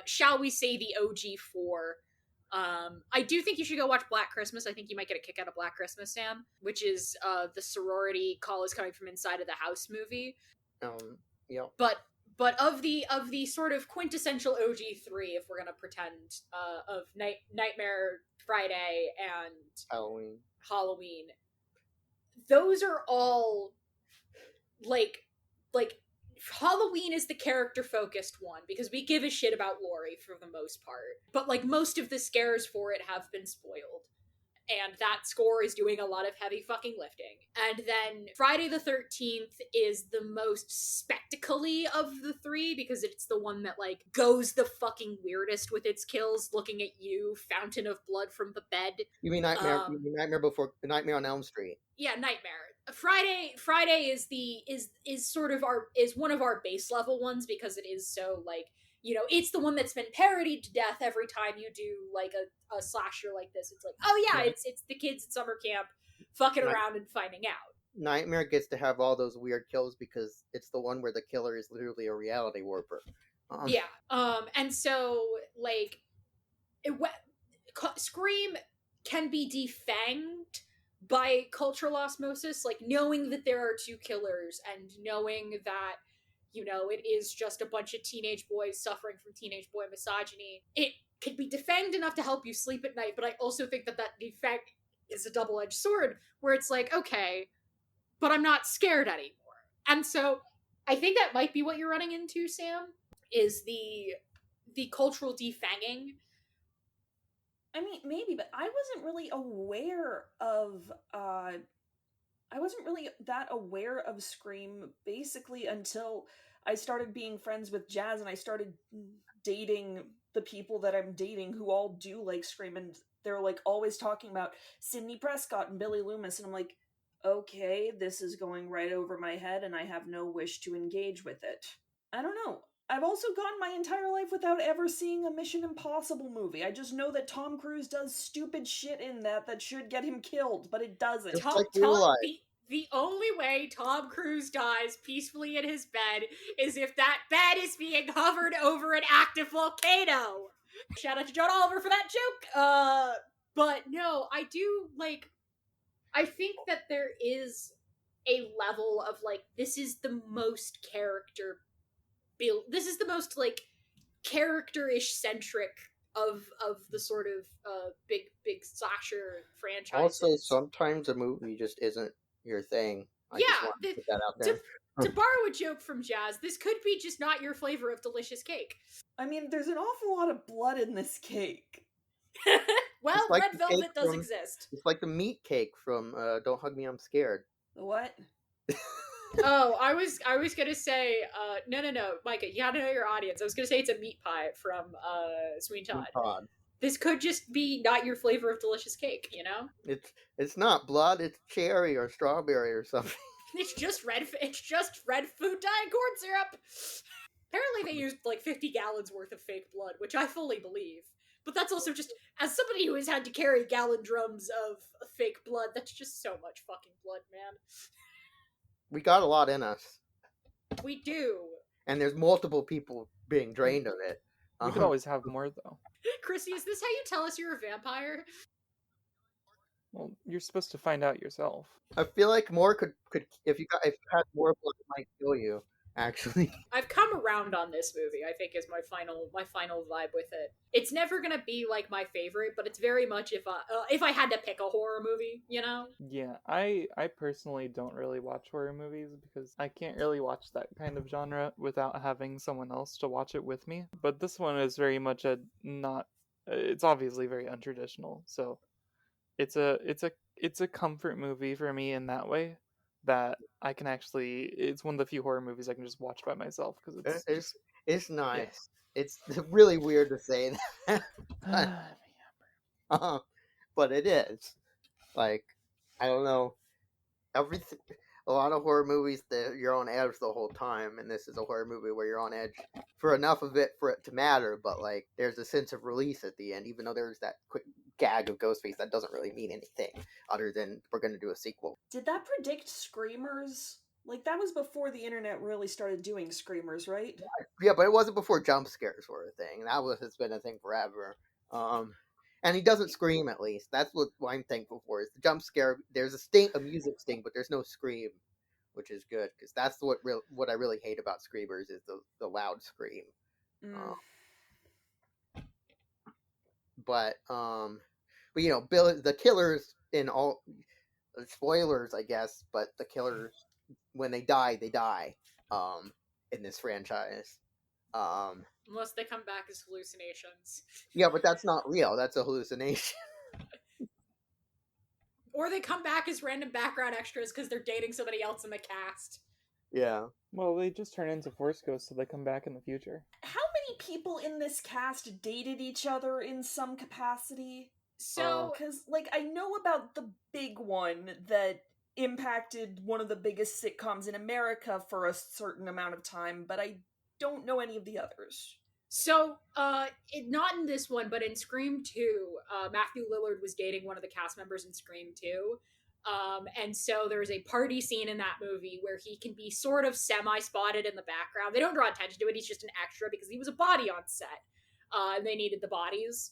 shall we say the OG4. I do think you should go watch Black Christmas. I think you might get a kick out of Black Christmas, Sam, which is the sorority call is coming from inside of the house movie. Yeah. But of the sort of quintessential OG3, if we're gonna pretend, of Nightmare, Friday, and Halloween, those are all like Halloween is the character focused one, because we give a shit about Laurie for the most part, but like most of the scares for it have been spoiled, and that score is doing a lot of heavy fucking lifting. And then Friday the 13th is the most spectacle-y of the three, because it's the one that like goes the fucking weirdest with its kills. Looking at you, fountain of blood from the bed. You mean Nightmare? You mean Nightmare on Elm Street? Yeah, Nightmare. Friday is sort of is one of our base level ones, because it is so like, you know, it's the one that's been parodied to death every time you do like a slasher like this. It's like, oh yeah, it's the kids at summer camp fucking around and finding out. Nightmare gets to have all those weird kills because it's the one where the killer is literally a reality warper. And so like Scream can be defanged by cultural osmosis, like knowing that there are two killers and knowing that, you know, it is just a bunch of teenage boys suffering from teenage boy misogyny. It can be defanged enough to help you sleep at night, but I also think that defang is a double-edged sword, where it's like, okay, but I'm not scared anymore. And so I think that might be what you're running into, Sam, is the cultural defanging. I mean, maybe, but I wasn't really aware of that aware of Scream basically until I started being friends with Jazz and I started dating the people that I'm dating who all do like Scream, and they're like always talking about Sidney Prescott and Billy Loomis, and I'm like, okay, this is going right over my head and I have no wish to engage with it. I don't know. I've also gone my entire life without ever seeing a Mission Impossible movie. I just know that Tom Cruise does stupid shit in that should get him killed, but it doesn't. The only way Tom Cruise dies peacefully in his bed is if that bed is being hovered over an active volcano. Shout out to John Oliver for that joke. But no, I do like. I think that there is a level of like this is the most character build. This is the most like character-ish centric of the sort of big slasher franchises. Also, sometimes a movie just isn't your thing. I just want to put that out there. To borrow a joke from Jazz, this could be just not your flavor of delicious cake. I mean, there's an awful lot of blood in this cake. Well, like red velvet does exist. It's like the meat cake from Don't Hug Me, I'm Scared. The what? Oh, I was gonna say, no, Micah, you gotta know your audience. I was gonna say it's a meat pie from Sweeney Todd. This could just be not your flavor of delicious cake, you know? It's not blood, it's cherry or strawberry or something. It's just red food dye and corn syrup. Apparently they used like 50 gallons worth of fake blood, which I fully believe. But that's also just, as somebody who has had to carry gallon drums of fake blood, that's just so much fucking blood, man. We got a lot in us. We do. And there's multiple people being drained of it. We could always have more, though. Chrissy, is this how you tell us you're a vampire? Well, you're supposed to find out yourself. I feel like more could if you had more blood, it might kill you. Actually, I've come around on this movie. I think is my final vibe with it. It's never gonna be like my favorite, but it's very much if I had to pick a horror movie, you know. Yeah, I personally don't really watch horror movies because I can't really watch that kind of genre without having someone else to watch it with me. But this one is very much it's obviously very untraditional, so it's a comfort movie for me in that way. That I can it's one of the few horror movies I can just watch by myself because it's nice. Yeah. It's really weird to say that, but it is. Like, I don't know, a lot of horror movies that you're on edge the whole time, and this is a horror movie where you're on edge for enough of it for it to matter. But like, there's a sense of release at the end, even though there's that quick gag of Ghostface that doesn't really mean anything other than we're going to do a sequel. Did that predict Screamers? Like, that was before the internet really started doing Screamers, right? Yeah, but it wasn't before jump scares were a thing. It's been a thing forever. And he doesn't scream, at least. That's what I'm thankful for, is the jump scare. There's a music sting, but there's no scream, which is good, because that's what I really hate about Screamers is the loud scream. But you know, the killers in all spoilers, I guess, but the killers, when they die, in this franchise. Unless they come back as hallucinations. Yeah, but that's not real. That's a hallucination. Or they come back as random background extras because they're dating somebody else in the cast. Yeah. Well, they just turn into Force Ghosts so they come back in the future. How many people in this cast dated each other in some capacity? So, because, like, I know about the big one that impacted one of the biggest sitcoms in America for a certain amount of time, but I don't know any of the others. So, not in this one, but in Scream 2, Matthew Lillard was dating one of the cast members in Scream 2. And so there's a party scene in that movie where he can be sort of semi-spotted in the background. They don't draw attention to it, he's just an extra because he was a body on set. And they needed the bodies.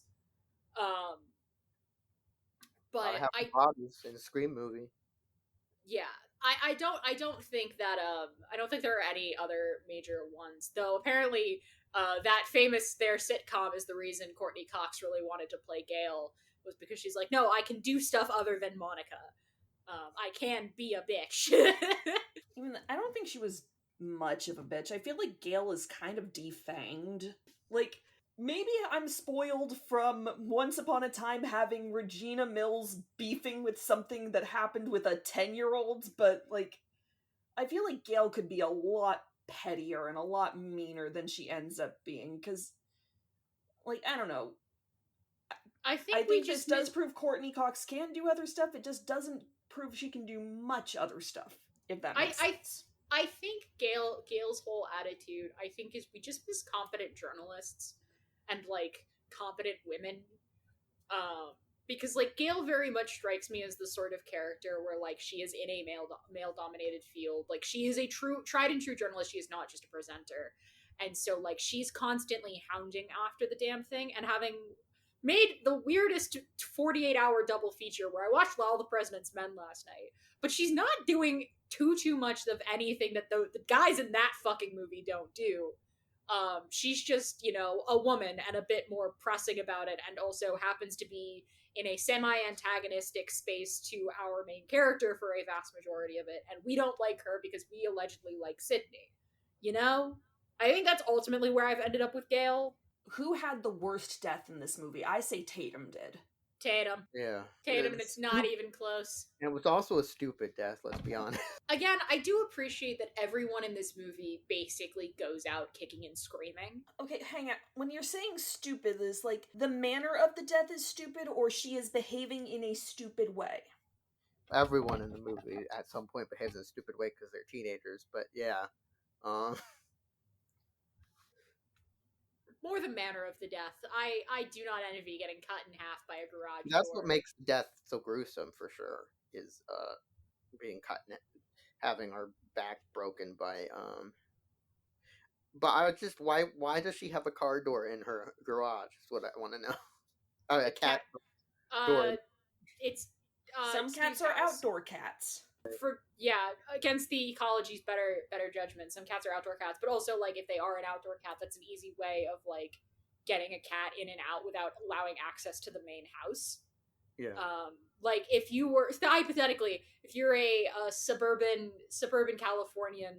But bodies in a Scream movie. Yeah. I don't think that I don't think there are any other major ones. Though apparently that famous sitcom is the reason Courtney Cox really wanted to play Gail, was because she's like, no, I can do stuff other than Monica. I can be a bitch. I don't think she was much of a bitch. I feel like Gail is kind of defanged. Like, maybe I'm spoiled from Once Upon a Time having Regina Mills beefing with something that happened with a 10-year-old, but, like, I feel like Gail could be a lot pettier and a lot meaner than she ends up being, because, like, I don't know. I think this does prove Courtney Cox can do other stuff, it just doesn't prove she can do much other stuff, if that makes sense. I think Gail's whole attitude, I think, is we just miss competent journalists and, like, competent women. Because, like, Gail very much strikes me as the sort of character where, like, she is in a male-dominated field. Like, she is a tried and true journalist. She is not just a presenter. And so, like, she's constantly hounding after the damn thing and having made the weirdest 48-hour double feature where I watched All the President's Men last night, but she's not doing too much of anything that the guys in that fucking movie don't do. She's just, you know, a woman and a bit more pressing about it, and also happens to be in a semi-antagonistic space to our main character for a vast majority of it, and we don't like her because we allegedly like Sydney. You know? I think that's ultimately where I've ended up with Gale. Who had the worst death in this movie? I say Tatum did. Tatum. Yeah. Tatum, and it's not even close. And it was also a stupid death, let's be honest. Again, I do appreciate that everyone in this movie basically goes out kicking and screaming. Okay, hang on. When you're saying stupid, is like the manner of the death is stupid, or she is behaving in a stupid way? Everyone in the movie at some point behaves in a stupid way because they're teenagers, but yeah. More the manner of the death. I do not envy getting cut in half by a garage That's door. what makes death so gruesome, for sure, is being cut in, having her back broken by But I just why does she have a car door in her garage? Is what I want to know. A cat door. It's some cats are outdoor cats. Against the ecology's better judgment. Some cats are outdoor cats, but also, like, if they are an outdoor cat, that's an easy way of, like, getting a cat in and out without allowing access to the main house. Yeah. Like, if you were hypothetically, if you're a suburban Californian,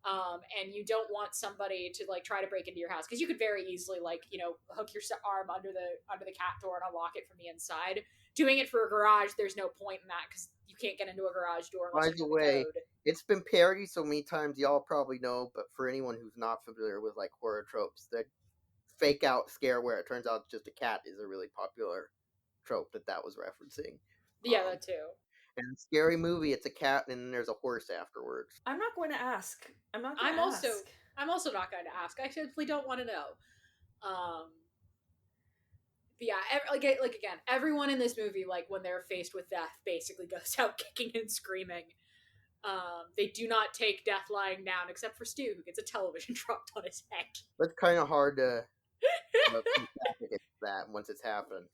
and you don't want somebody to, like, try to break into your house, because you could very easily, like, you know, hook your arm under the cat door and unlock it from the inside. Doing it for a garage, there's no point in that, because you can't get into a garage door unless By the way, it's been parodied so many times, y'all probably know, but for anyone who's not familiar with, like, horror tropes, the fake out scare where it turns out it's just a cat is a really popular trope that was referencing. Yeah, that too. And Scary Movie, it's a cat and then there's a horse afterwards. I'm not going to ask. I'm also not going to ask. I simply don't want to know. But yeah, again, everyone in this movie, like, when they're faced with death, basically goes out kicking and screaming. They do not take death lying down, except for Stu, who gets a television dropped on his head. That's kind of hard to that once it's happened.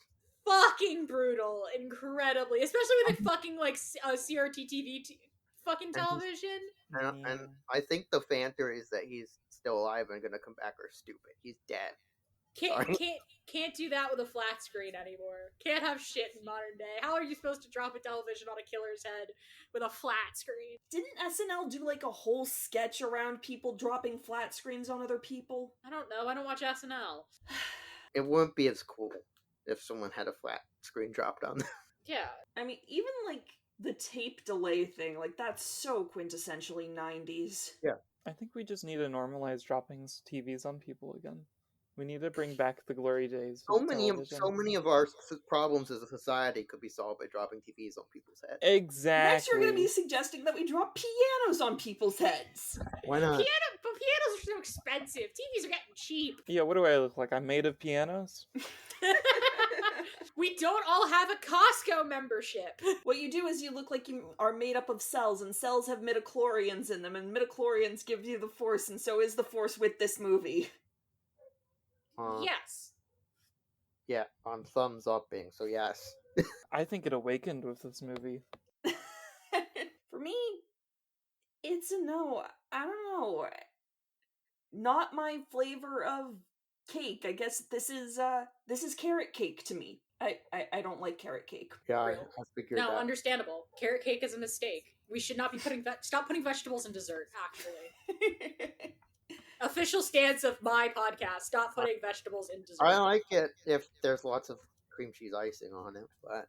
Fucking brutal, incredibly, especially with a fucking, like, CRT TV fucking television. And I think the fan theory is that he's still alive and gonna come back are stupid. He's dead. Can't do that with a flat screen anymore. Can't have shit in modern day. How are you supposed to drop a television on a killer's head with a flat screen? Didn't SNL do, like, a whole sketch around people dropping flat screens on other people? I don't know. I don't watch SNL. It wouldn't be as cool if someone had a flat screen dropped on them. Yeah. I mean, even, like, the tape delay thing, like, that's so quintessentially 90s. Yeah. I think we just need to normalize dropping TVs on people again. We need to bring back the glory days. So many of our problems as a society could be solved by dropping TVs on people's heads. Exactly. Next, you're going to be suggesting that we drop pianos on people's heads. Why not? Pianos are so expensive. TVs are getting cheap. Yeah, what do I look like? I'm made of pianos? We don't all have a Costco membership. What you do is you look like you are made up of cells, and cells have midichlorians in them, and midichlorians give you the Force, and so is the Force with this movie. Yes. Yeah, I'm thumbs upping, so yes. I think it awakened with this movie. For me, it's a no. I don't know. Not my flavor of cake. I guess this is carrot cake to me. I don't like carrot cake. Yeah, I figured that. No, understandable. Carrot cake is a mistake. We should not be stop putting vegetables in dessert, actually. Official stance of my podcast, stop putting vegetables in dessert. I like it if there's lots of cream cheese icing on it, but...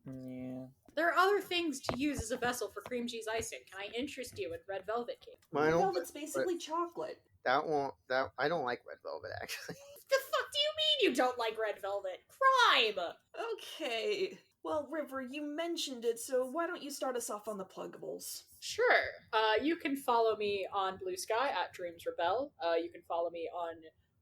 Yeah. There are other things to use as a vessel for cream cheese icing. Can I interest you in red velvet cake? Red velvet's basically chocolate. I don't like red velvet, actually. The fuck do you mean you don't like red velvet? Crime! Okay. Well, River, you mentioned it, so why don't you start us off on the pluggables? Sure. You can follow me on BlueSky at Dreams Rebel. You can follow me on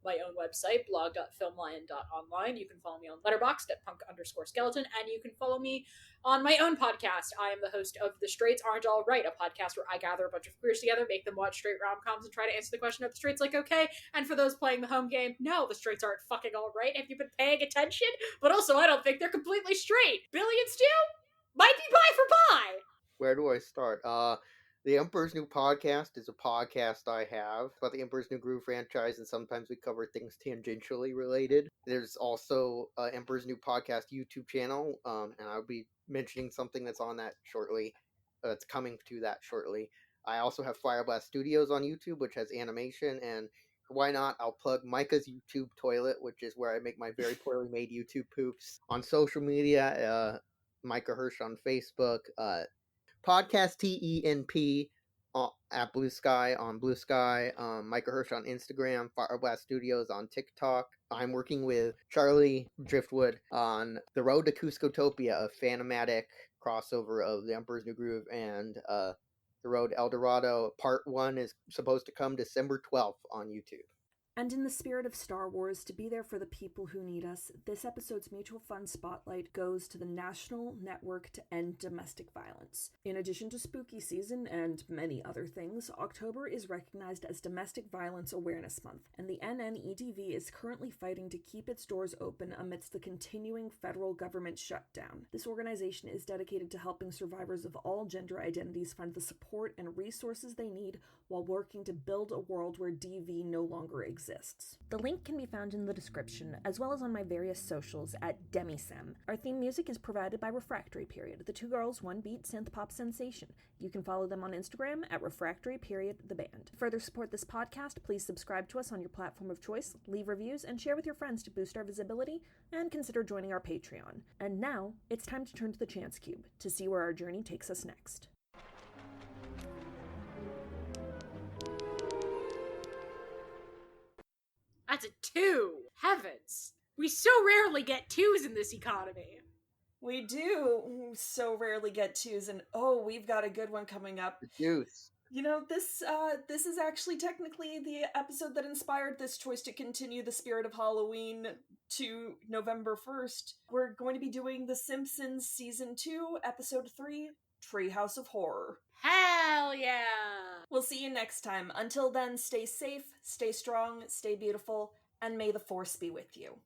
my own website, blog.filmlion.online. You can follow me on Letterboxd at punk_skeleton, and you can follow me on my own podcast. I am the host of The Straights Aren't All Right, a podcast where I gather a bunch of queers together, make them watch straight rom-coms, and try to answer the question, are the straights like okay? And for those playing the home game, no, the straights aren't fucking all right. Have you been paying attention? But also, I don't think they're completely straight. Billy and Stu might be bye for bye. Where do I start? The Emperor's New Podcast is a podcast I have about the Emperor's New Groove franchise, and sometimes we cover things tangentially related. There's also Emperor's New Podcast YouTube channel, and I'll be mentioning something that's on that shortly. It's coming to that shortly. I also have Fireblast Studios on YouTube, which has animation, and why not, I'll plug Micah's YouTube Toilet, which is where I make my very poorly made YouTube poops. On social media, Micah Hirsch on Facebook, Podcast TENP at BlueSky on BlueSky, Micah Hirsch on Instagram, Fireblast Studios on TikTok. I'm working with Charlie Driftwood on The Road to Cuscotopia, a Phantomatic crossover of The Emperor's New Groove and The Road to El Dorado. Part 1 is supposed to come December 12th on YouTube. And in the spirit of Star Wars, to be there for the people who need us, this episode's mutual fund spotlight goes to the National Network to End Domestic Violence. In addition to spooky season and many other things, October is recognized as Domestic Violence Awareness Month, and the NNEDV is currently fighting to keep its doors open amidst the continuing federal government shutdown. This organization is dedicated to helping survivors of all gender identities find the support and resources they need while working to build a world where DV no longer exists. The link can be found in the description, as well as on my various socials at Demisem. Our theme music is provided by Refractory Period, the two girls, one beat synth pop sensation. You can follow them on Instagram at Refractory Period, the band. To further support this podcast, please subscribe to us on your platform of choice, leave reviews, and share with your friends to boost our visibility, and consider joining our Patreon. And now, it's time to turn to the Chance Cube to see where our journey takes us next. That's a 2. Heavens. We so rarely get 2s in this economy. We do so rarely get 2s, and oh, we've got a good one coming up. The juice. You know, this is actually technically the episode that inspired this choice to continue the spirit of Halloween to November 1st. We're going to be doing The Simpsons Season 2, Episode 3, Treehouse of Horror. Hell yeah! We'll see you next time. Until then, stay safe, stay strong, stay beautiful, and may the Force be with you.